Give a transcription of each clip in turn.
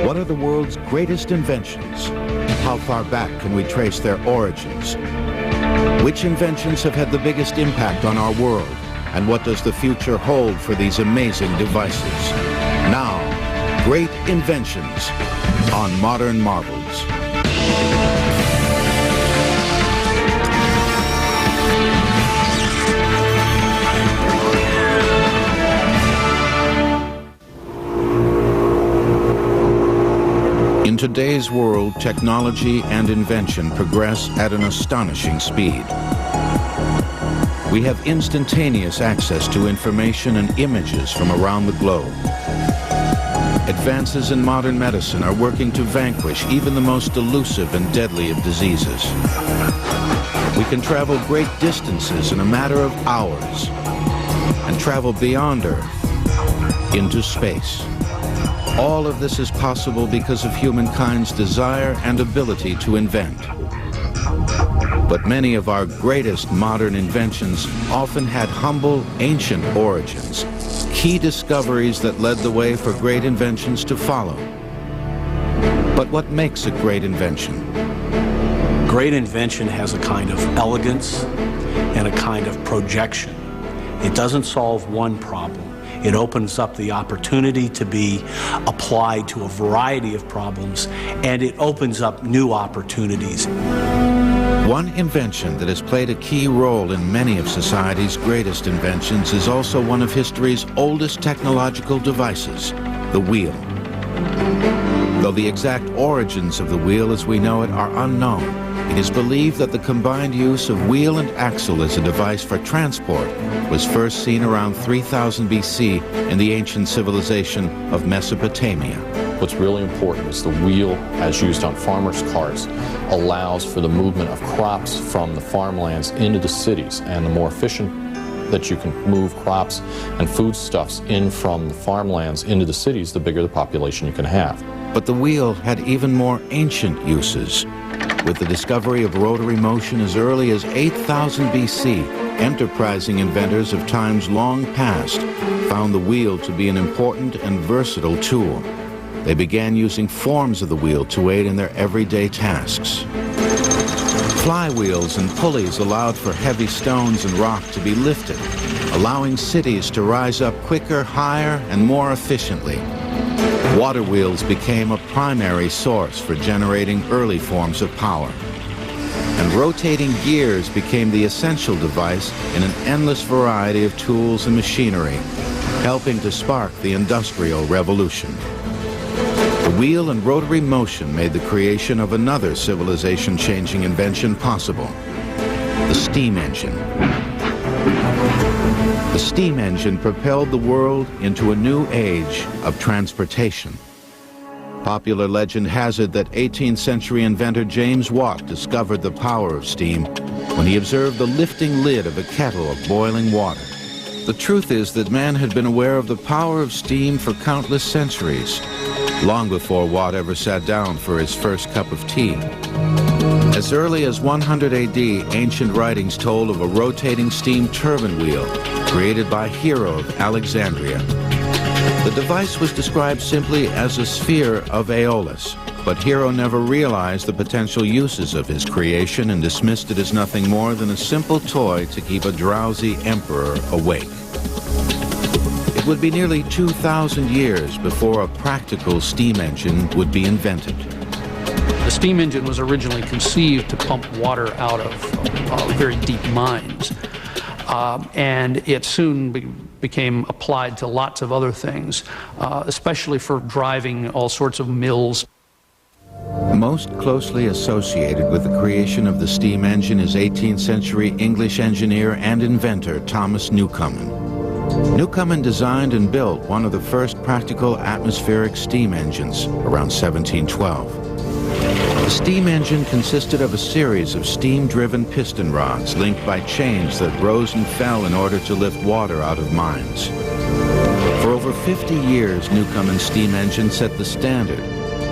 What are the world's greatest inventions? How far back can we trace their origins? Which inventions have had the biggest impact on our world? And what does the future hold for these amazing devices? Now, Great Inventions on Modern Marvels. In today's world, technology and invention progress at an astonishing speed. We have instantaneous access to information and images from around the globe. Advances in modern medicine are working to vanquish even the most elusive and deadly of diseases. We can travel great distances in a matter of hours and travel beyond Earth into space. All of this is possible because of humankind's desire and ability to invent. But many of our greatest modern inventions often had humble, ancient origins, key discoveries that led the way for great inventions to follow. But what makes a great invention? Great invention has a kind of elegance and a kind of projection. It doesn't solve one problem. It opens up the opportunity to be applied to a variety of problems, and it opens up new opportunities. One invention that has played a key role in many of society's greatest inventions is also one of history's oldest technological devices, the wheel. Though the exact origins of the wheel as we know it are unknown, it is believed that the combined use of wheel and axle as a device for transport was first seen around 3000 BC in the ancient civilization of Mesopotamia. What's really important is the wheel, as used on farmers' carts, allows for the movement of crops from the farmlands into the cities, and the more efficient that you can move crops and foodstuffs in from the farmlands into the cities, the bigger the population you can have. But the wheel had even more ancient uses. With the discovery of rotary motion as early as 8000 BC, enterprising inventors of times long past found the wheel to be an important and versatile tool. They began using forms of the wheel to aid in their everyday tasks. Flywheels and pulleys allowed for heavy stones and rock to be lifted, allowing cities to rise up quicker, higher, and more efficiently. Water wheels became a primary source for generating early forms of power. And rotating gears became the essential device in an endless variety of tools and machinery, helping to spark the Industrial Revolution. The wheel and rotary motion made the creation of another civilization-changing invention possible, the steam engine. The steam engine propelled the world into a new age of transportation. Popular legend has it that 18th century inventor James Watt discovered the power of steam when he observed the lifting lid of a kettle of boiling water. The truth is that man had been aware of the power of steam for countless centuries, long before Watt ever sat down for his first cup of tea. As early as 100 AD, ancient writings told of a rotating steam turbine wheel created by Hero of Alexandria. The device was described simply as a sphere of Aeolus, but Hero never realized the potential uses of his creation and dismissed it as nothing more than a simple toy to keep a drowsy emperor awake. It would be nearly 2,000 years before a practical steam engine would be invented. The steam engine was originally conceived to pump water out of very deep mines. And it soon became applied to lots of other things, especially for driving all sorts of mills. Most closely associated with the creation of the steam engine is 18th century English engineer and inventor Thomas Newcomen. Newcomen designed and built one of the first practical atmospheric steam engines around 1712. The steam engine consisted of a series of steam-driven piston rods linked by chains that rose and fell in order to lift water out of mines. For over 50 years, Newcomen's steam engine set the standard,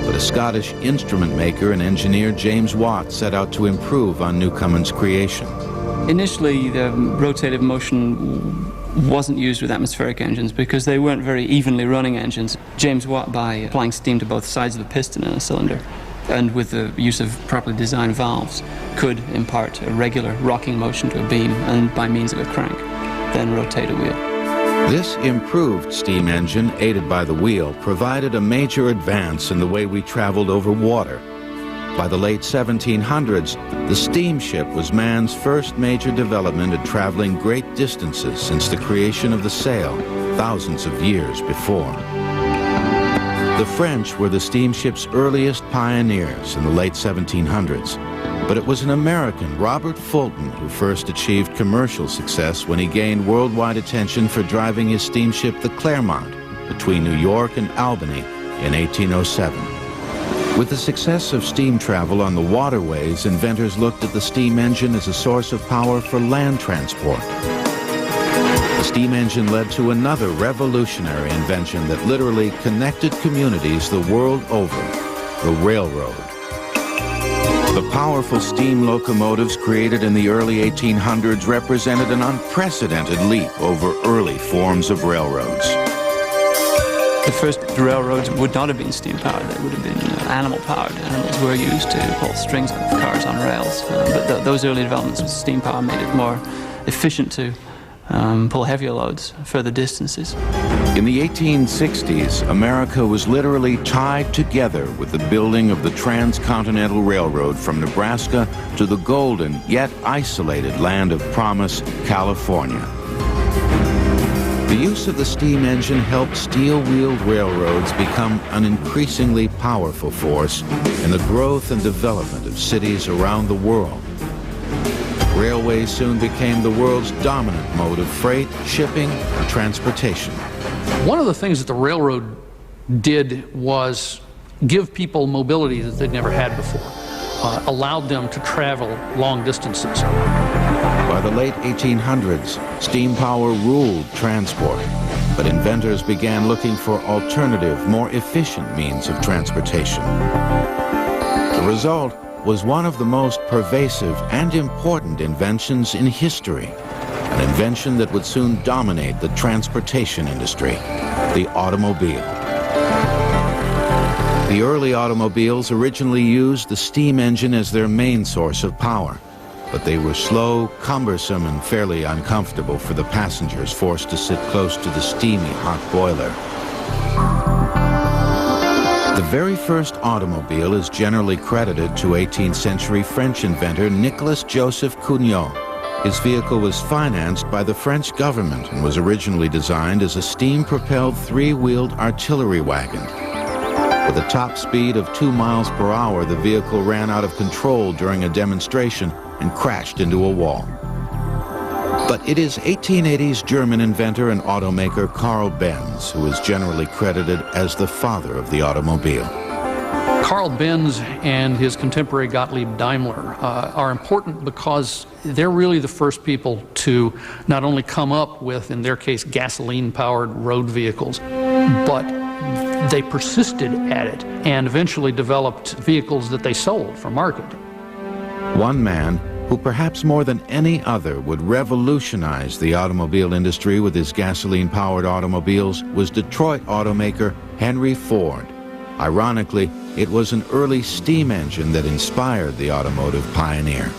but a Scottish instrument maker and engineer, James Watt, set out to improve on Newcomen's creation. Initially, the rotative motion wasn't used with atmospheric engines because they weren't very evenly running engines. James Watt, by applying steam to both sides of the piston in a cylinder, and with the use of properly designed valves, could impart a regular rocking motion to a beam, and by means of a crank, then rotate a wheel. This improved steam engine, aided by the wheel, provided a major advance in the way we traveled over water. By the late 1700s, the steamship was man's first major development in traveling great distances since the creation of the sail, thousands of years before. The French were the steamship's earliest pioneers in the late 1700s, but it was an American, Robert Fulton, who first achieved commercial success when he gained worldwide attention for driving his steamship, the Clermont, between New York and Albany in 1807. With the success of steam travel on the waterways, inventors looked at the steam engine as a source of power for land transport. The steam engine led to another revolutionary invention that literally connected communities the world over, the railroad. The powerful steam locomotives created in the early 1800s represented an unprecedented leap over early forms of railroads. The first railroads would not have been steam-powered, they would have been animal-powered. Animals were used to pull strings of cars on rails, but those early developments with steam power made it more efficient to pull heavier loads further distances. In the 1860s, America was literally tied together with the building of the Transcontinental Railroad from Nebraska to the golden yet isolated land of promise, California. The use of the steam engine helped steel-wheeled railroads become an increasingly powerful force in the growth and development of cities around the world. Railways soon became the world's dominant mode of freight, shipping, and transportation. One of the things that the railroad did was give people mobility that they'd never had before, allowed them to travel long distances. By the late 1800s, steam power ruled transport, but inventors began looking for alternative, more efficient means of transportation. The result was one of the most pervasive and important inventions in history, an invention that would soon dominate the transportation industry, the automobile. The early automobiles originally used the steam engine as their main source of power, but they were slow, cumbersome, and fairly uncomfortable for the passengers forced to sit close to the steamy hot boiler. The very first automobile is generally credited to 18th century French inventor Nicolas Joseph Cugnot. His vehicle was financed by the French government and was originally designed as a steam-propelled three-wheeled artillery wagon. With a top speed of 2 miles per hour, the vehicle ran out of control during a demonstration and crashed into a wall. But it is 1880s German inventor and automaker Carl Benz who is generally credited as the father of the automobile. Carl Benz and his contemporary Gottlieb Daimler are important because they're really the first people to not only come up with, in their case, gasoline-powered road vehicles, but they persisted at it and eventually developed vehicles that they sold for market. One man who perhaps more than any other would revolutionize the automobile industry with his gasoline-powered automobiles was Detroit automaker Henry Ford. Ironically, it was an early steam engine that inspired the automotive pioneer.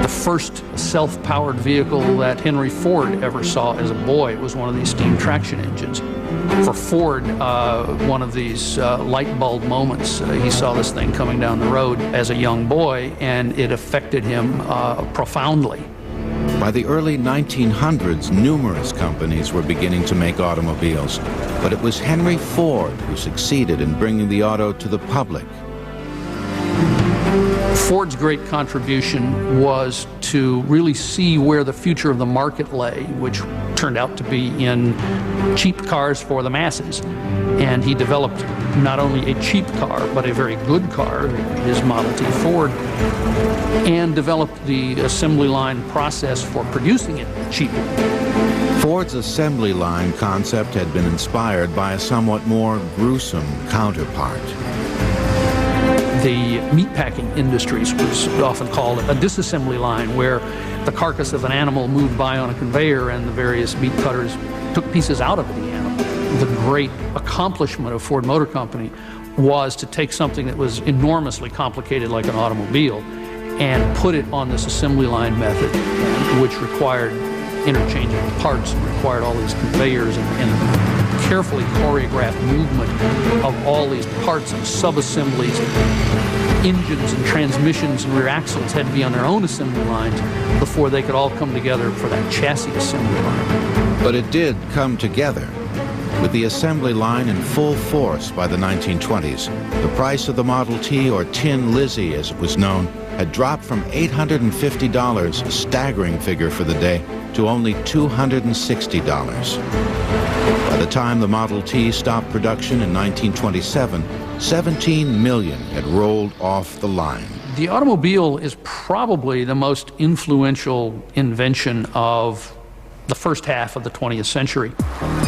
The first self-powered vehicle that Henry Ford ever saw as a boy was one of these steam traction engines. For Ford, one of these light bulb moments, he saw this thing coming down the road as a young boy, and it affected him profoundly. By the early 1900s, numerous companies were beginning to make automobiles, but it was Henry Ford who succeeded in bringing the auto to the public. Ford's great contribution was to really see where the future of the market lay, which turned out to be in cheap cars for the masses. And he developed not only a cheap car, but a very good car, his Model T Ford, and developed the assembly line process for producing it cheaply. Ford's assembly line concept had been inspired by a somewhat more gruesome counterpart. The meatpacking industries was often called a disassembly line, where the carcass of an animal moved by on a conveyor and the various meat cutters took pieces out of the animal. The great accomplishment of Ford Motor Company was to take something that was enormously complicated like an automobile and put it on this assembly line method, which required interchangeable parts and required all these conveyors and carefully choreographed movement of all these parts and sub-assemblies. Engines and transmissions and rear axles had to be on their own assembly lines before they could all come together for that chassis assembly line. But it did come together. With the assembly line in full force by the 1920s, the price of the Model T, or Tin Lizzie as it was known, had dropped from $850, a staggering figure for the day, to only $260. By the time the Model T stopped production in 1927, 17 million had rolled off the line. The automobile is probably the most influential invention of the first half of the 20th century.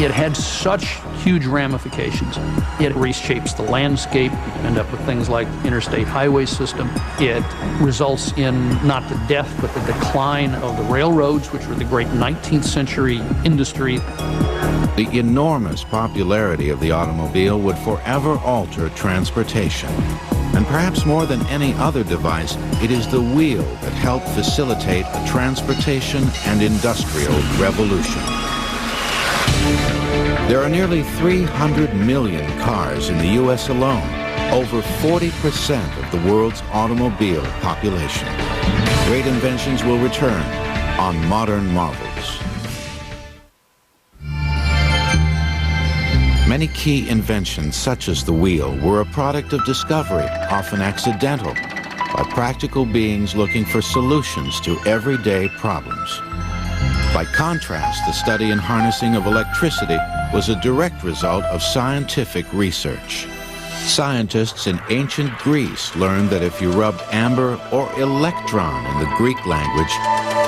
It had such huge ramifications. It reshapes the landscape. You end up with things like the interstate highway system. It results in not the death, but the decline of the railroads, which were the great 19th century industry. The enormous popularity of the automobile would forever alter transportation. And perhaps more than any other device, it is the wheel that helped facilitate a transportation and industrial revolution. There are nearly 300 million cars in the U.S. alone, over 40% of the world's automobile population. Great Inventions will return on Modern Marvels. Many key inventions, such as the wheel, were a product of discovery, often accidental, by practical beings looking for solutions to everyday problems. By contrast, the study and harnessing of electricity was a direct result of scientific research. Scientists in ancient Greece learned that if you rubbed amber, or electron in the Greek language,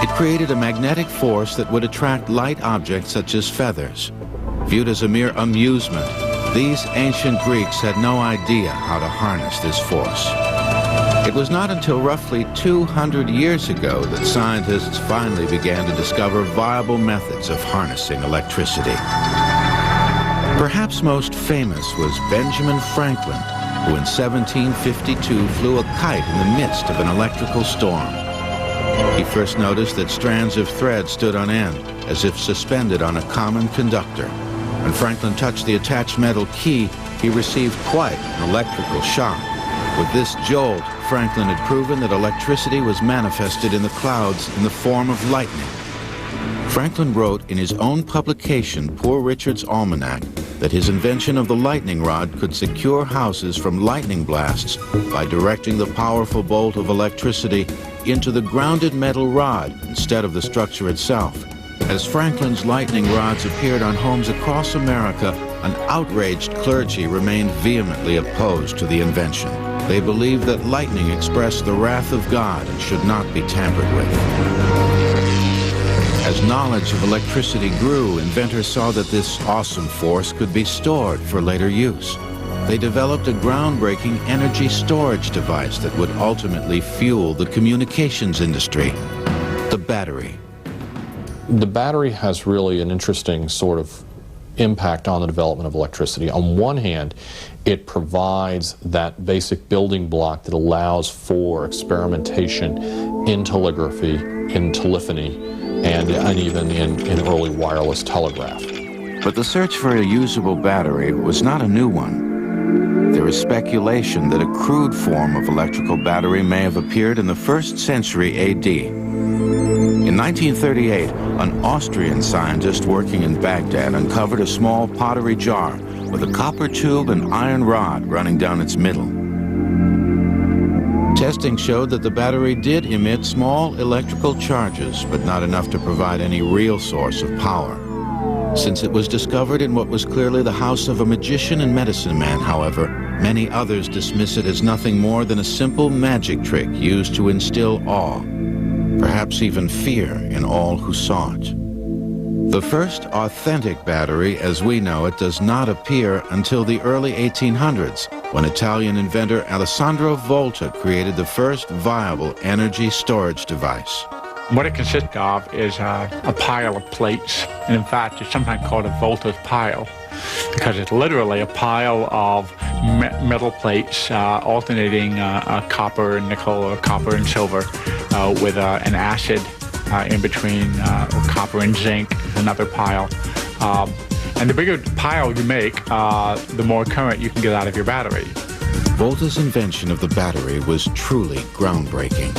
it created a magnetic force that would attract light objects such as feathers. Viewed as a mere amusement, these ancient Greeks had no idea how to harness this force. It was not until roughly 200 years ago that scientists finally began to discover viable methods of harnessing electricity. Perhaps most famous was Benjamin Franklin, who in 1752 flew a kite in the midst of an electrical storm. He first noticed that strands of thread stood on end, as if suspended on a common conductor. When Franklin touched the attached metal key, he received quite an electrical shock. With this jolt, Franklin had proven that electricity was manifested in the clouds in the form of lightning. Franklin wrote in his own publication, Poor Richard's Almanac, that his invention of the lightning rod could secure houses from lightning blasts by directing the powerful bolt of electricity into the grounded metal rod instead of the structure itself. As Franklin's lightning rods appeared on homes across America, an outraged clergy remained vehemently opposed to the invention. They believed that lightning expressed the wrath of God and should not be tampered with. As knowledge of electricity grew, inventors saw that this awesome force could be stored for later use. They developed a groundbreaking energy storage device that would ultimately fuel the communications industry, the battery. The battery has really an interesting sort of impact on the development of electricity. On one hand, it provides that basic building block that allows for experimentation in telegraphy, in telephony, and even in early wireless telegraph. But the search for a usable battery was not a new one. There is speculation that a crude form of electrical battery may have appeared in the 1st century A.D. In 1938, an Austrian scientist working in Baghdad uncovered a small pottery jar with a copper tube and iron rod running down its middle. Testing showed that the battery did emit small electrical charges, but not enough to provide any real source of power. Since it was discovered in what was clearly the house of a magician and medicine man, however, many others dismiss it as nothing more than a simple magic trick used to instill awe, perhaps even fear, in all who saw it. The first authentic battery, as we know it, does not appear until the early 1800s, when Italian inventor Alessandro Volta created the first viable energy storage device. What it consists of is a pile of plates, and in fact it's sometimes called a Volta's pile, because it's literally a pile of metal plates alternating copper and nickel, or copper and silver, with an acid in between, or copper and zinc, another pile. And the bigger pile you make, the more current you can get out of your battery. Volta's invention of the battery was truly groundbreaking.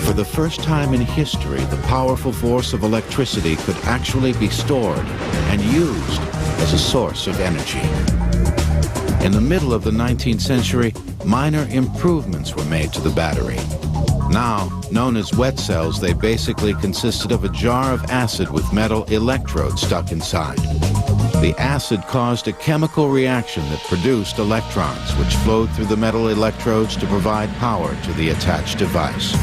For the first time in history, the powerful force of electricity could actually be stored and used as a source of energy. In the middle of the 19th century, minor improvements were made to the battery. Now, known as wet cells, they basically consisted of a jar of acid with metal electrodes stuck inside. The acid caused a chemical reaction that produced electrons, which flowed through the metal electrodes to provide power to the attached device.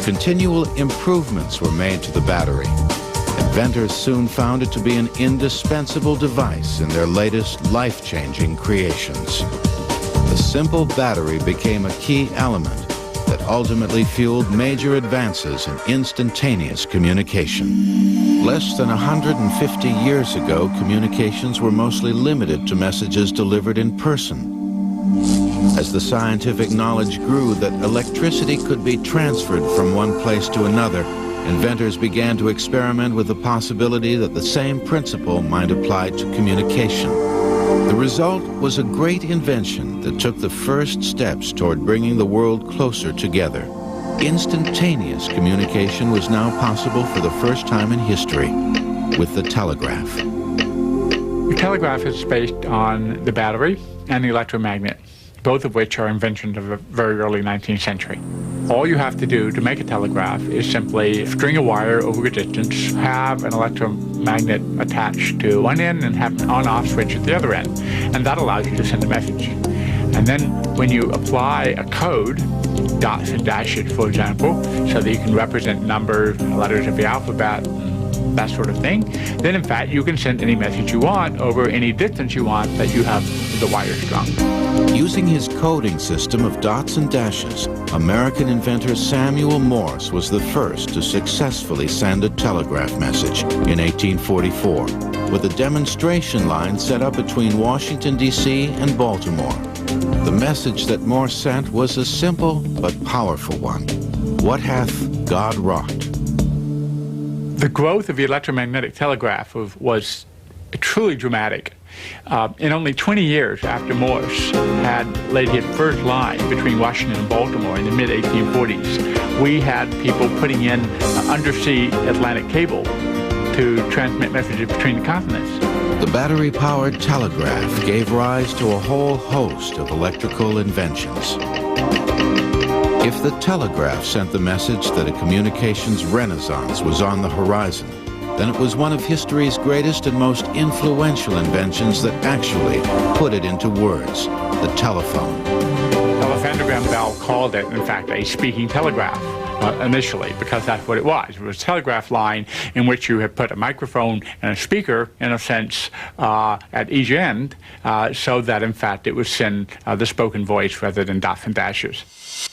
Continual improvements were made to the battery. Inventors soon found it to be an indispensable device in their latest life-changing creations. The simple battery became a key element that ultimately fueled major advances in instantaneous communication. Less than 150 years ago, communications were mostly limited to messages delivered in person. As the scientific knowledge grew that electricity could be transferred from one place to another, inventors began to experiment with the possibility that the same principle might apply to communication. The result was a great invention that took the first steps toward bringing the world closer together. Instantaneous communication was now possible for the first time in history with the telegraph. The telegraph is based on the battery and the electromagnet, both of which are inventions of the very early 19th century. All you have to do to make a telegraph is simply string a wire over a distance, have an electromagnet attached to one end, and have an on-off switch at the other end. And that allows you to send a message. And then when you apply a code, dots and dashes, for example, so that you can represent numbers, letters of the alphabet, that sort of thing, then in fact you can send any message you want over any distance you want that you have the wire strung. Using his coding system of dots and dashes, American inventor Samuel Morse was the first to successfully send a telegraph message in 1844, with a demonstration line set up between Washington, D.C. and Baltimore. The message that Morse sent was a simple but powerful one. What hath God wrought? The growth of the electromagnetic telegraph was truly dramatic. In only 20 years after Morse had laid his first line between Washington and Baltimore in the mid-1840s, we had people putting in undersea Atlantic cable to transmit messages between the continents. The battery-powered telegraph gave rise to a whole host of electrical inventions. If the telegraph sent the message that a communications renaissance was on the horizon, then it was one of history's greatest and most influential inventions that actually put it into words, the telephone. Alexander Graham Bell called it, in fact, a speaking telegraph initially, because that's what it was. It was a telegraph line in which you had put a microphone and a speaker, in a sense, at each end, so that, in fact, it would send the spoken voice rather than dots and dashes.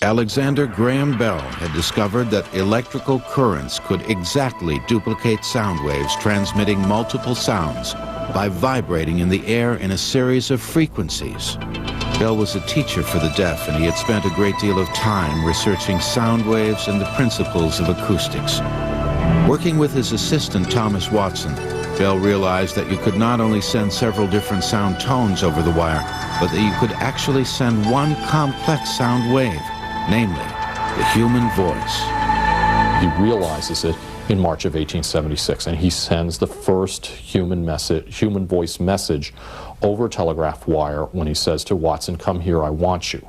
Alexander Graham Bell had discovered that electrical currents could exactly duplicate sound waves transmitting multiple sounds by vibrating in the air in a series of frequencies. Bell was a teacher for the deaf, and he had spent a great deal of time researching sound waves and the principles of acoustics. Working with his assistant, Thomas Watson, Bell realized that you could not only send several different sound tones over the wire, but that you could actually send one complex sound wave, namely the human voice. He realizes it in March of 1876, and he sends the first human voice message over telegraph wire when he says to Watson, "Come here, I want you."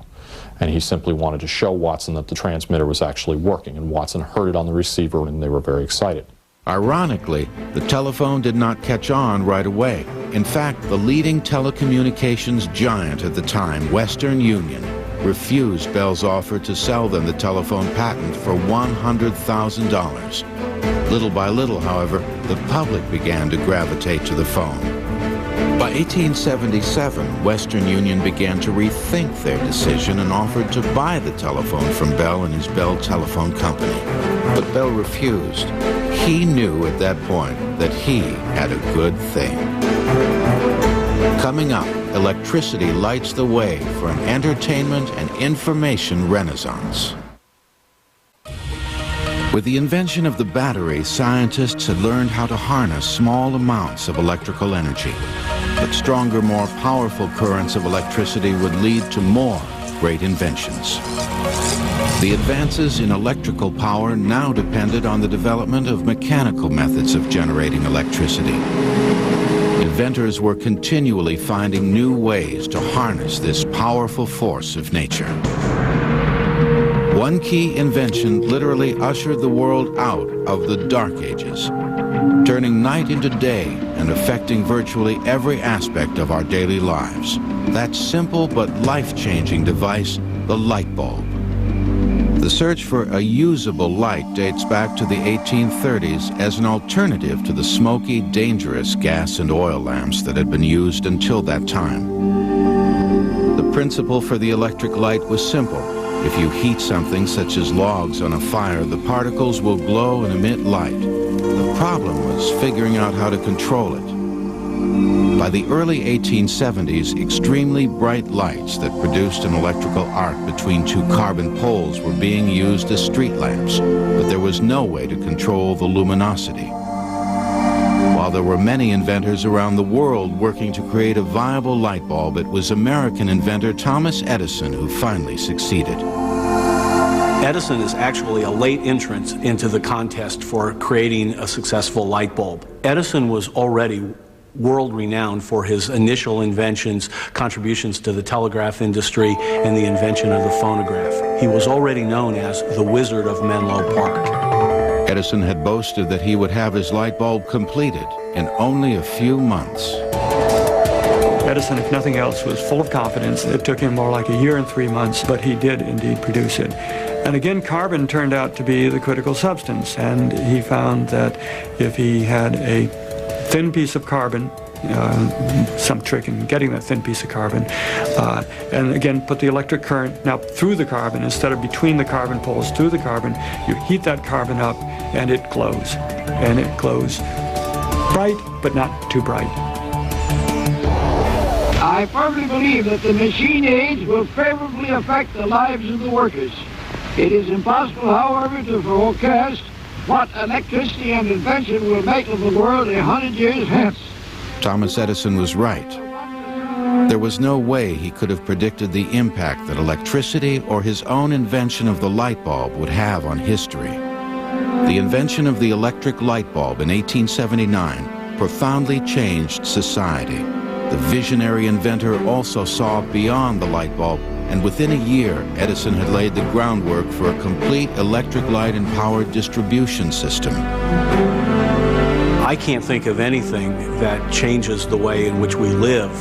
And he simply wanted to show Watson that the transmitter was actually working, and Watson heard it on the receiver, and they were very excited. Ironically, the telephone did not catch on right away. In fact, the leading telecommunications giant at the time, Western Union, refused Bell's offer to sell them the telephone patent for $100,000. Little by little, however, the public began to gravitate to the phone. By 1877, Western Union began to rethink their decision and offered to buy the telephone from Bell and his Bell Telephone Company. But Bell refused. He knew at that point that he had a good thing. Coming up, electricity lights the way for an entertainment and information renaissance. With the invention of the battery, scientists had learned how to harness small amounts of electrical energy. But stronger, more powerful currents of electricity would lead to more great inventions. The advances in electrical power now depended on the development of mechanical methods of generating electricity. Inventors were continually finding new ways to harness this powerful force of nature. One key invention literally ushered the world out of the Dark Ages, turning night into day and affecting virtually every aspect of our daily lives. That simple but life-changing device, the light bulb. The search for a usable light dates back to the 1830s as an alternative to the smoky, dangerous gas and oil lamps that had been used until that time. The principle for the electric light was simple. If you heat something such as logs on a fire, the particles will glow and emit light. The problem was figuring out how to control it. By the early 1870s, extremely bright lights that produced an electrical arc between two carbon poles were being used as street lamps, but there was no way to control the luminosity. While there were many inventors around the world working to create a viable light bulb, it was American inventor Thomas Edison who finally succeeded. Edison is actually a late entrant into the contest for creating a successful light bulb. Edison was already world-renowned for his initial inventions, contributions to the telegraph industry, and the invention of the phonograph. He was already known as the Wizard of Menlo Park. Edison had boasted that he would have his light bulb completed in only a few months. Edison, if nothing else, was full of confidence. It took him more like a year and 3 months, but he did indeed produce it. And again, carbon turned out to be the critical substance, and he found that if he had a thin piece of carbon, some trick in getting that thin piece of carbon, and again put the electric current now through the carbon instead of between the carbon poles through the carbon. You heat that carbon up and it glows, and it glows bright but not too bright. I firmly believe that the machine age will favorably affect the lives of the workers. It is impossible, however, to forecast what electricity and invention will make of the world 100 years hence. Thomas Edison was right. There was no way he could have predicted the impact that electricity or his own invention of the light bulb would have on history. The invention of the electric light bulb in 1879 profoundly changed society. The visionary inventor also saw beyond the light bulb, and within a year, Edison had laid the groundwork for a complete electric light and power distribution system. I can't think of anything that changes the way in which we live,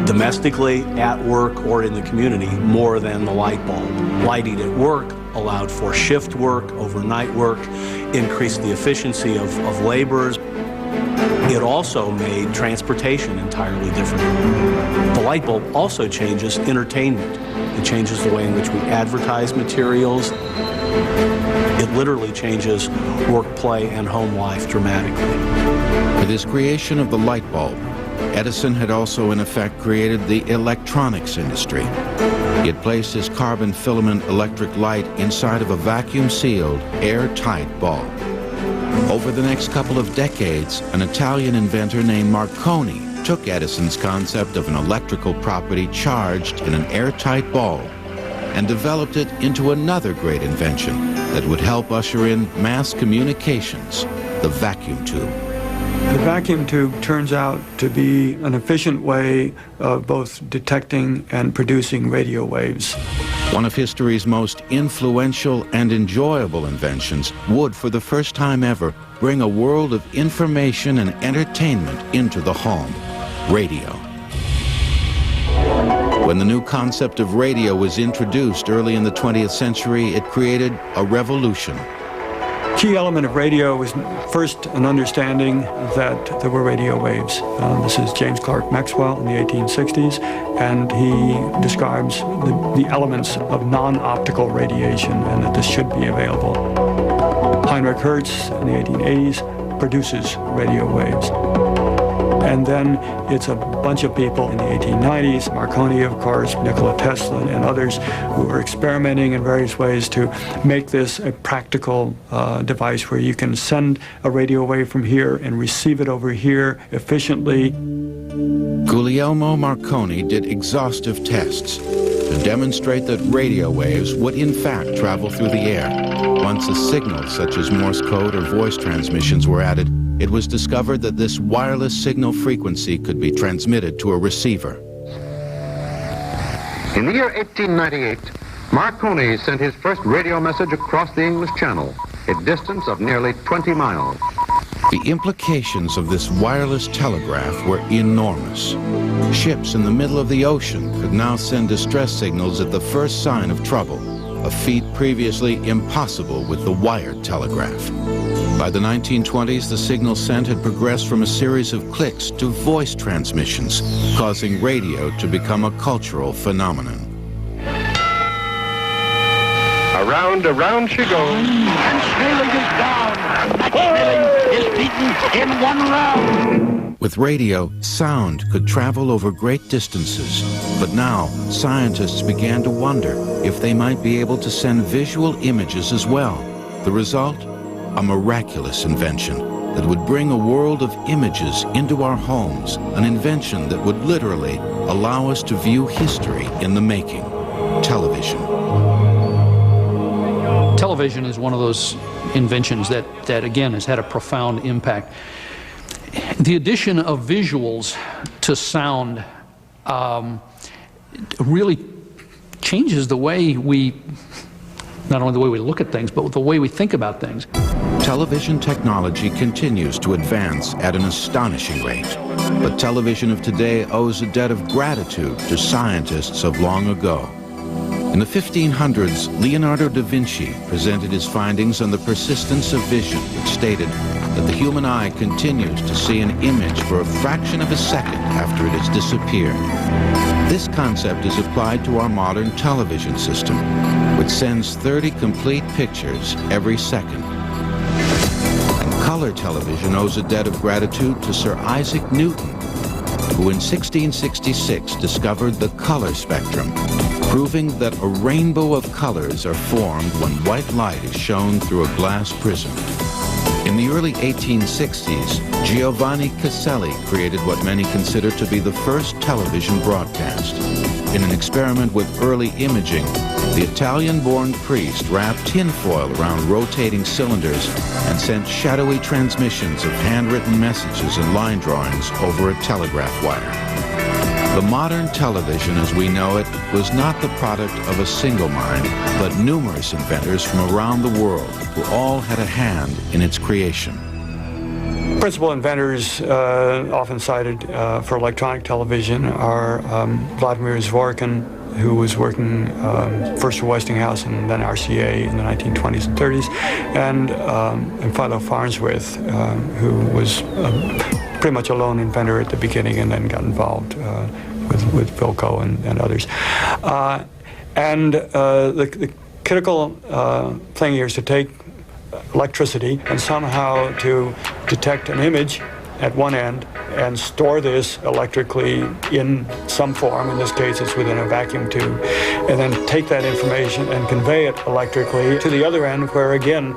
domestically, at work, or in the community, more than the light bulb. Lighting at work allowed for shift work, overnight work, increased the efficiency of laborers. It also made transportation entirely different. The light bulb also changes entertainment. It changes the way in which we advertise materials. It literally changes work, play, and home life dramatically. With his creation of the light bulb, Edison had also in effect created the electronics industry. He had placed his carbon filament electric light inside of a vacuum-sealed, airtight bulb. Over the next couple of decades, an Italian inventor named Marconi took Edison's concept of an electrical property charged in an airtight bulb and developed it into another great invention that would help usher in mass communications, the vacuum tube. The vacuum tube turns out to be an efficient way of both detecting and producing radio waves. One of history's most influential and enjoyable inventions would, for the first time ever, bring a world of information and entertainment into the home: radio. When the new concept of radio was introduced early in the 20th century, it created a revolution. key element of radio was first an understanding that there were radio waves. This is James Clerk Maxwell in the 1860s, and he describes the elements of non-optical radiation and that this should be available. Heinrich Hertz in the 1880s produces radio waves. And then it's a bunch of people in the 1890s, Marconi, of course, Nikola Tesla, and others who were experimenting in various ways to make this a practical device where you can send a radio wave from here and receive it over here efficiently. Guglielmo Marconi did exhaustive tests to demonstrate that radio waves would in fact travel through the air. Once a signal such as Morse code or voice transmissions were added, it was discovered that this wireless signal frequency could be transmitted to a receiver. In the year 1898, Marconi sent his first radio message across the English Channel, a distance of nearly 20 miles. The implications of this wireless telegraph were enormous. Ships in the middle of the ocean could now send distress signals at the first sign of trouble, a feat previously impossible with the wired telegraph. By the 1920s, the signal sent had progressed from a series of clicks to voice transmissions, causing radio to become a cultural phenomenon. Around she goes. And sailing is down. That sailing is beaten in one round. With radio, sound could travel over great distances, but now scientists began to wonder if they might be able to send visual images as well. The result? A miraculous invention that would bring a world of images into our homes, an invention that would literally allow us to view history in the making: television. Television is one of those inventions that again has had a profound impact. The addition of visuals to sound really changes the way not only the way we look at things, but the way we think about things. Television technology continues to advance at an astonishing rate, but television of today owes a debt of gratitude to scientists of long ago. In the 1500s, Leonardo da Vinci presented his findings on the persistence of vision, which stated that the human eye continues to see an image for a fraction of a second after it has disappeared. This concept is applied to our modern television system, which sends 30 complete pictures every second. And color television owes a debt of gratitude to Sir Isaac Newton, who in 1666 discovered the color spectrum, proving that a rainbow of colors are formed when white light is shown through a glass prism. In the early 1860s, Giovanni Caselli created what many consider to be the first television broadcast. In an experiment with early imaging, the Italian-born priest wrapped tinfoil around rotating cylinders and sent shadowy transmissions of handwritten messages and line drawings over a telegraph wire. The modern television as we know it was not the product of a single mind, but numerous inventors from around the world who all had a hand in its creation. Principal inventors often cited for electronic television are Vladimir Zworykin, who was working first for Westinghouse and then RCA in the 1920s and 30s, and Philo Farnsworth, who was pretty much a lone inventor at the beginning and then got involved with Philco and others. The critical thing here is to take electricity and somehow to detect an image at one end and store this electrically in some form. In this case, it's within a vacuum tube. And then take that information and convey it electrically to the other end, where again,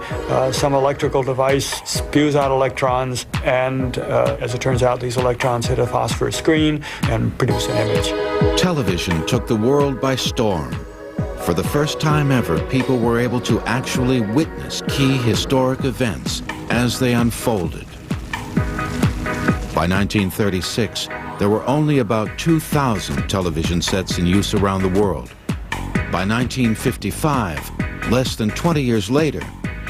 some electrical device spews out electrons, and as it turns out, these electrons hit a phosphorus screen and produce an image. Television took the world by storm. For the first time ever, people were able to actually witness key historic events as they unfolded. By 1936, there were only about 2,000 television sets in use around the world. By 1955, less than 20 years later,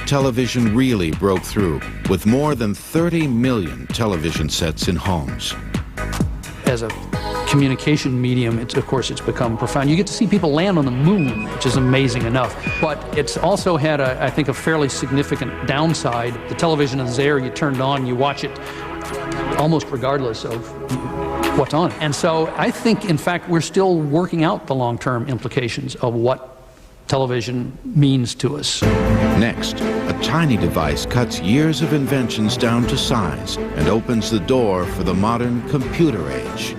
television really broke through, with more than 30 million television sets in homes. as a communication medium, of course, it's become profound. You get to see people land on the moon, which is amazing enough. But it's also had, I think, a fairly significant downside. The television is there, you turn it on, you watch it almost regardless of what's on it. And so I think, in fact, we're still working out the long-term implications of what television means to us. Next, a tiny device cuts years of inventions down to size and opens the door for the modern computer age.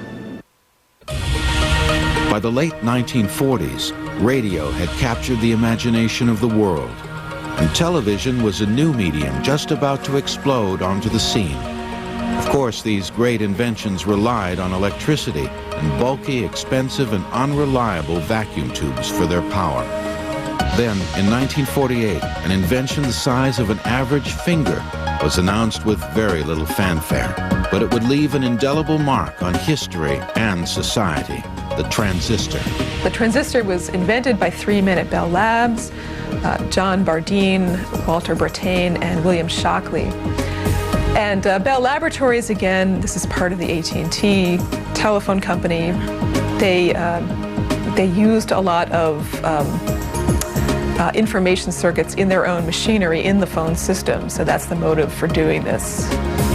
By the late 1940s, radio had captured the imagination of the world, and television was a new medium just about to explode onto the scene. Of course, these great inventions relied on electricity and bulky, expensive, and unreliable vacuum tubes for their power. Then, in 1948, an invention the size of an average finger was announced with very little fanfare, but it would leave an indelible mark on history and society: the transistor. The transistor was invented by three men at Bell Labs, John Bardeen, Walter Brattain, and William Shockley. And Bell Laboratories, again, this is part of the AT&T telephone company. They used a lot of information circuits in their own machinery in the phone system, so that's the motive for doing this.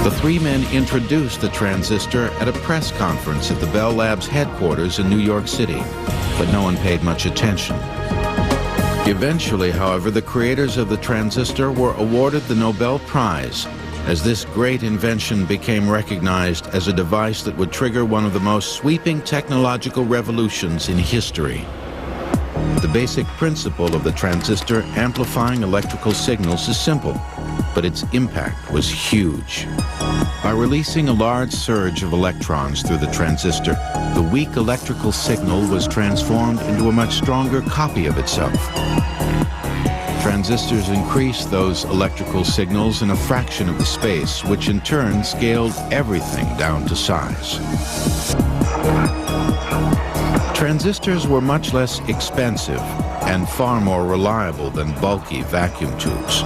The three men introduced the transistor at a press conference at the Bell Labs headquarters in New York City, but no one paid much attention. Eventually, however, the creators of the transistor were awarded the Nobel Prize, as this great invention became recognized as a device that would trigger one of the most sweeping technological revolutions in history. The basic principle of the transistor amplifying electrical signals is simple, but its impact was huge. By releasing a large surge of electrons through the transistor, the weak electrical signal was transformed into a much stronger copy of itself. Transistors increased those electrical signals in a fraction of the space, which in turn scaled everything down to size. Transistors were much less expensive and far more reliable than bulky vacuum tubes.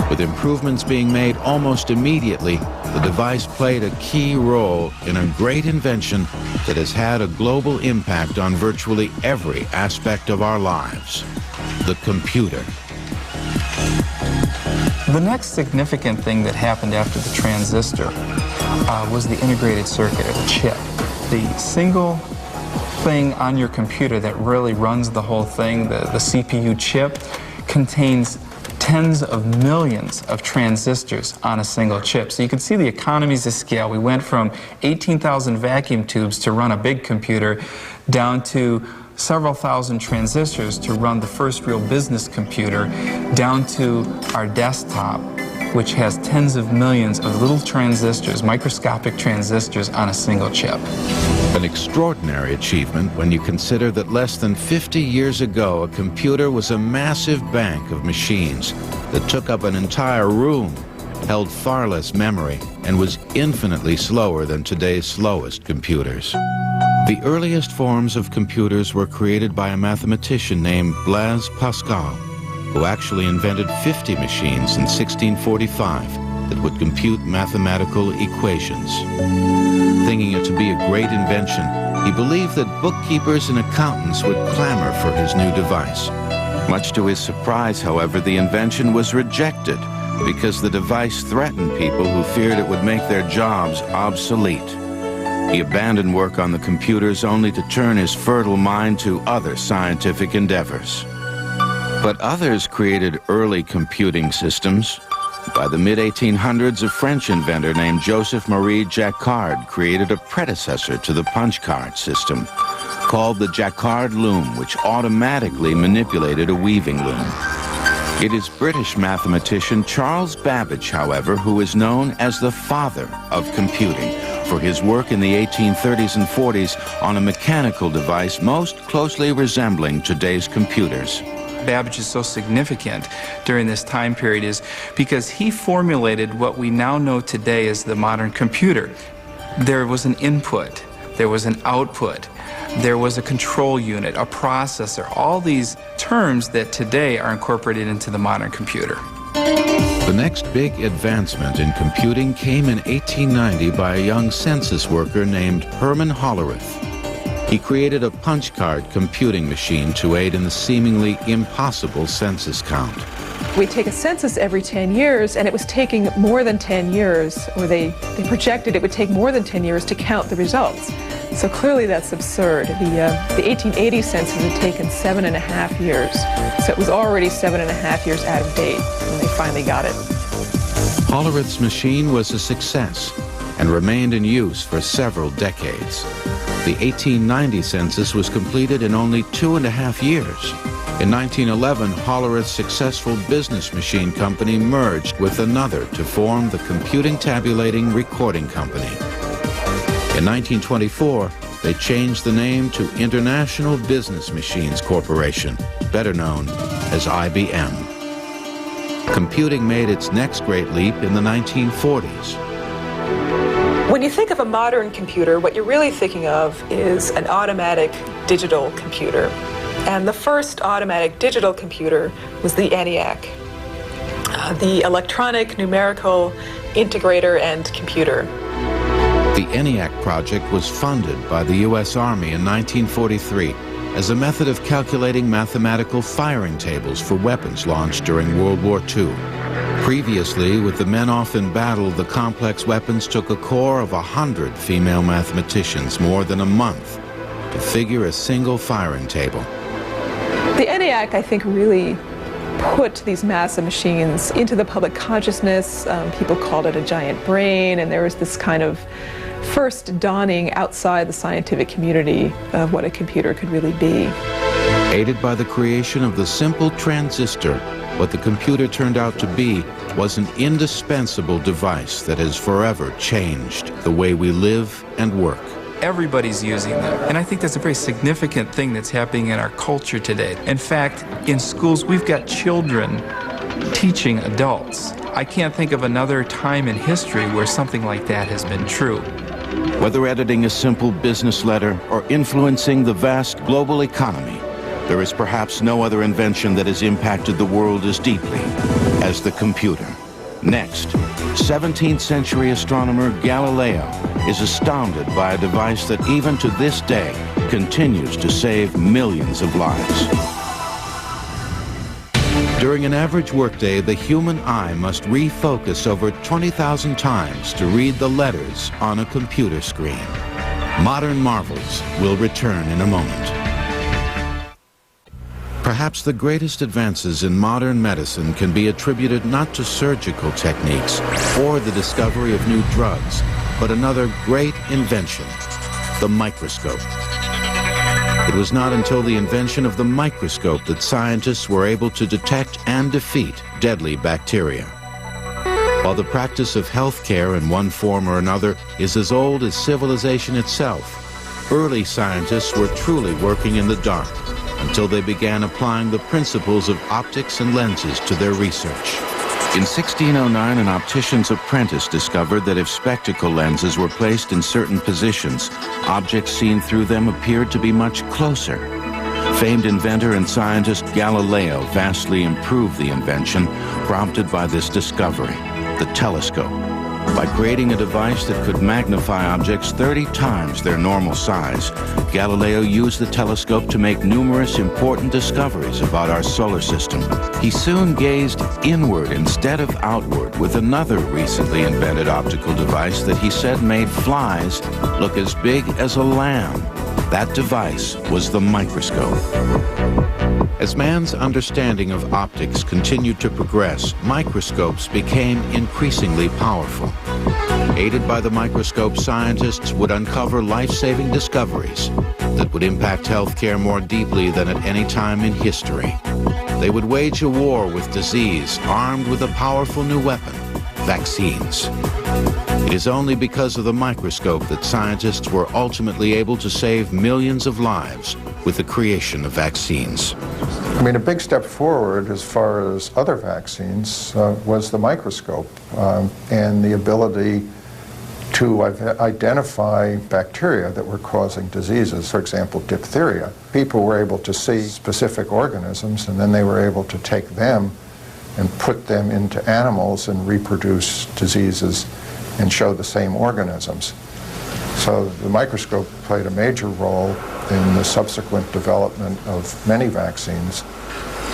With improvements being made almost immediately, the device played a key role in a great invention that has had a global impact on virtually every aspect of our lives: the computer. The next significant thing that happened after the transistor was the integrated circuit, or the chip. The single thing on your computer that really runs the whole thing, the CPU chip, contains tens of millions of transistors on a single chip. So you can see the economies of scale. We went from 18,000 vacuum tubes to run a big computer down to several thousand transistors to run the first real business computer, down to our desktop, which has tens of millions of little transistors, microscopic transistors on a single chip. An extraordinary achievement when you consider that less than 50 years ago, a computer was a massive bank of machines that took up an entire room, held far less memory, and was infinitely slower than today's slowest computers. The earliest forms of computers were created by a mathematician named Blaise Pascal, who actually invented 50 machines in 1645 that would compute mathematical equations. Thinking it to be a great invention, he believed that bookkeepers and accountants would clamor for his new device. Much to his surprise, however, the invention was rejected because the device threatened people who feared it would make their jobs obsolete. He abandoned work on the computers only to turn his fertile mind to other scientific endeavors. But others created early computing systems. By the mid-1800s, a French inventor named Joseph-Marie Jacquard created a predecessor to the punch card system called the Jacquard loom, which automatically manipulated a weaving loom. It is British mathematician Charles Babbage, however, who is known as the father of computing for his work in the 1830s and 40s on a mechanical device most closely resembling today's computers. Babbage is so significant during this time period is because he formulated what we now know today as the modern computer. There was an input, there was an output, there was a control unit, a processor, all these terms that today are incorporated into the modern computer. The next big advancement in computing came in 1890 by a young census worker named Herman Hollerith. He created a punch card computing machine to aid in the seemingly impossible census count. We take a census every 10 years, and it was taking more than 10 years, or they projected it would take more than 10 years to count the results. So clearly that's absurd. The 1880 census had taken 7.5 years. So it was already 7.5 years out of date when they finally got it. Hollerith's machine was a success and remained in use for several decades. The 1890 census was completed in only 2.5 years. In 1911, Hollerith's successful business machine company merged with another to form the Computing Tabulating Recording Company. In 1924, they changed the name to International Business Machines Corporation, better known as IBM. Computing made its next great leap in the 1940s. When you think of a modern computer, what you're really thinking of is an automatic digital computer. And the first automatic digital computer was the ENIAC, the electronic numerical integrator and computer. The ENIAC project was funded by the U.S. Army in 1943 as a method of calculating mathematical firing tables for weapons launched during World War II. Previously, with the men off in battle, the complex weapons took a corps of 100 female mathematicians more than a month to figure a single firing table. The ENIAC, I think, really put these massive machines into the public consciousness. People called it a giant brain, and there was this kind of first dawning outside the scientific community of what a computer could really be. Aided by the creation of the simple transistor, what the computer turned out to be was an indispensable device that has forever changed the way we live and work. Everybody's using them, and I think that's a very significant thing that's happening in our culture today. In fact, in schools, we've got children teaching adults. I can't think of another time in history where something like that has been true. Whether editing a simple business letter or influencing the vast global economy, there is perhaps no other invention that has impacted the world as deeply as the computer. Next, 17th century astronomer Galileo is astounded by a device that even to this day continues to save millions of lives. During an average workday, the human eye must refocus over 20,000 times to read the letters on a computer screen. Modern marvels will return in a moment. Perhaps the greatest advances in modern medicine can be attributed not to surgical techniques or the discovery of new drugs, but another great invention, the microscope. It was not until the invention of the microscope that scientists were able to detect and defeat deadly bacteria. While the practice of healthcare in one form or another is as old as civilization itself, early scientists were truly working in the dark until they began applying the principles of optics and lenses to their research. In 1609, an optician's apprentice discovered that if spectacle lenses were placed in certain positions, objects seen through them appeared to be much closer. Famed inventor and scientist Galileo vastly improved the invention prompted by this discovery, the telescope. By creating a device that could magnify objects 30 times their normal size, Galileo used the telescope to make numerous important discoveries about our solar system. He soon gazed inward instead of outward with another recently invented optical device that he said made flies look as big as a lamb. That device was the microscope. As man's understanding of optics continued to progress, microscopes became increasingly powerful. Aided by the microscope, scientists would uncover life-saving discoveries that would impact healthcare more deeply than at any time in history. They would wage a war with disease, armed with a powerful new weapon, vaccines. It is only because of the microscope that scientists were ultimately able to save millions of lives with the creation of vaccines. I mean, a big step forward as far as other vaccines was the microscope and the ability to identify bacteria that were causing diseases. For example, diphtheria. People were able to see specific organisms, and then they were able to take them and put them into animals and reproduce diseases and show the same organisms. So the microscope played a major role in the subsequent development of many vaccines.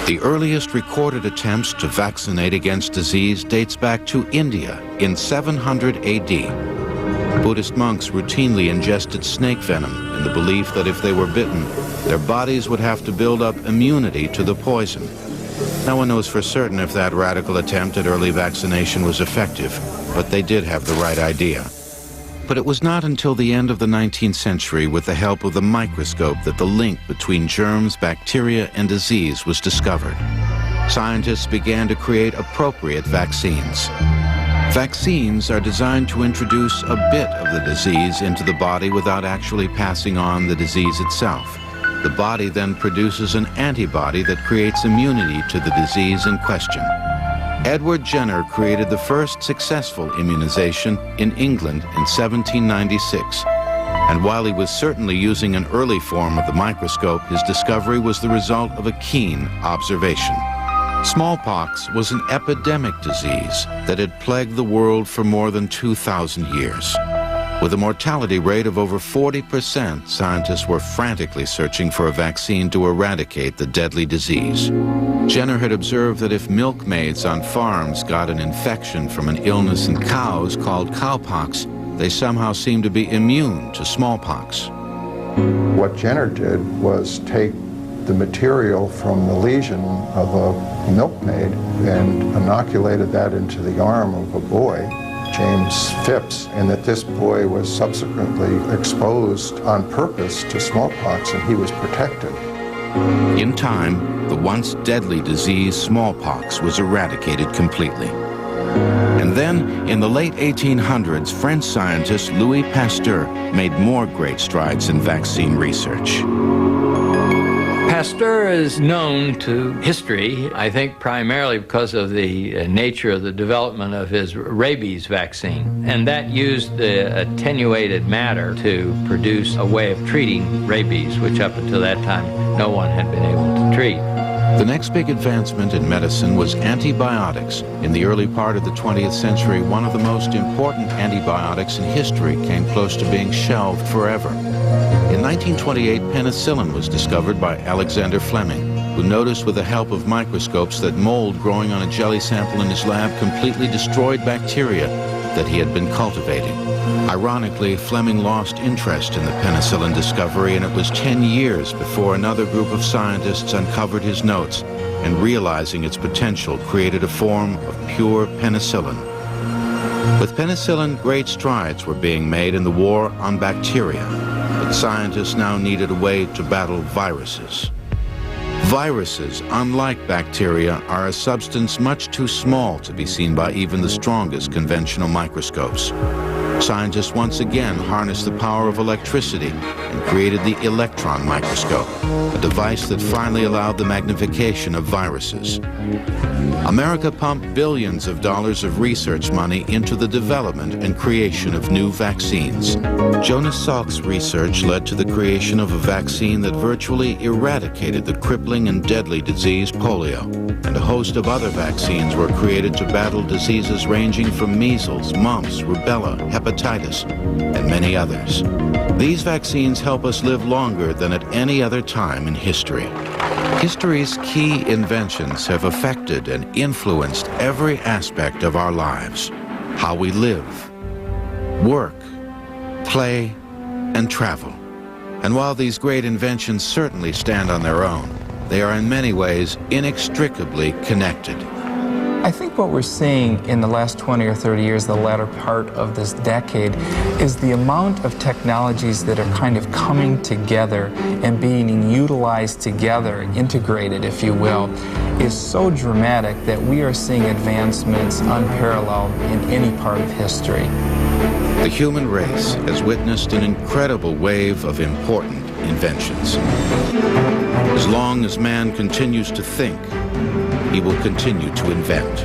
The earliest recorded attempts to vaccinate against disease dates back to India in 700 AD. Buddhist monks routinely ingested snake venom in the belief that if they were bitten, their bodies would have to build up immunity to the poison. No one knows for certain if that radical attempt at early vaccination was effective, but they did have the right idea. But it was not until the end of the 19th century, with the help of the microscope, that the link between germs, bacteria, and disease was discovered. Scientists began to create appropriate vaccines. Vaccines are designed to introduce a bit of the disease into the body without actually passing on the disease itself. The body then produces an antibody that creates immunity to the disease in question. Edward Jenner created the first successful immunization in England in 1796. And while he was certainly using an early form of the microscope, his discovery was the result of a keen observation. Smallpox was an epidemic disease that had plagued the world for more than 2,000 years. With a mortality rate of over 40%, scientists were frantically searching for a vaccine to eradicate the deadly disease. Jenner had observed that if milkmaids on farms got an infection from an illness in cows called cowpox, they somehow seemed to be immune to smallpox. What Jenner did was take the material from the lesion of a milkmaid and inoculated that into the arm of a boy, James Phipps, and that this boy was subsequently exposed on purpose to smallpox, and he was protected. In time, the once deadly disease smallpox was eradicated completely. And then, in the late 1800s, French scientist Louis Pasteur made more great strides in vaccine research. Pasteur is known to history, I think primarily because of the nature of the development of his rabies vaccine. And that used the attenuated matter to produce a way of treating rabies, which up until that time no one had been able to treat. The next big advancement in medicine was antibiotics. In the early part of the 20th century, one of the most important antibiotics in history came close to being shelved forever. In 1928, penicillin was discovered by Alexander Fleming, who noticed with the help of microscopes that mold growing on a jelly sample in his lab completely destroyed bacteria that he had been cultivating. Ironically, Fleming lost interest in the penicillin discovery, and it was 10 years before another group of scientists uncovered his notes and, realizing its potential, created a form of pure penicillin. With penicillin, great strides were being made in the war on bacteria, but scientists now needed a way to battle viruses. Viruses, unlike bacteria, are a substance much too small to be seen by even the strongest conventional microscopes. Scientists once again harnessed the power of electricity and created the electron microscope, a device that finally allowed the magnification of viruses. America pumped billions of dollars of research money into the development and creation of new vaccines. Jonas Salk's research led to the creation of a vaccine that virtually eradicated the crippling and deadly disease polio, and a host of other vaccines were created to battle diseases ranging from measles, mumps, rubella, hepatitis, and many others. These vaccines help us live longer than at any other time in history. History's key inventions have affected and influenced every aspect of our lives: how we live, work, play, and travel. And while these great inventions certainly stand on their own, they are in many ways inextricably connected. I think what we're seeing in the last 20 or 30 years, the latter part of this decade, is the amount of technologies that are kind of coming together and being utilized together, integrated, if you will, is so dramatic that we are seeing advancements unparalleled in any part of history. The human race has witnessed an incredible wave of important inventions. As long as man continues to think, he will continue to invent.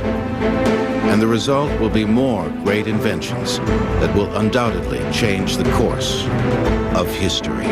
And the result will be more great inventions that will undoubtedly change the course of history.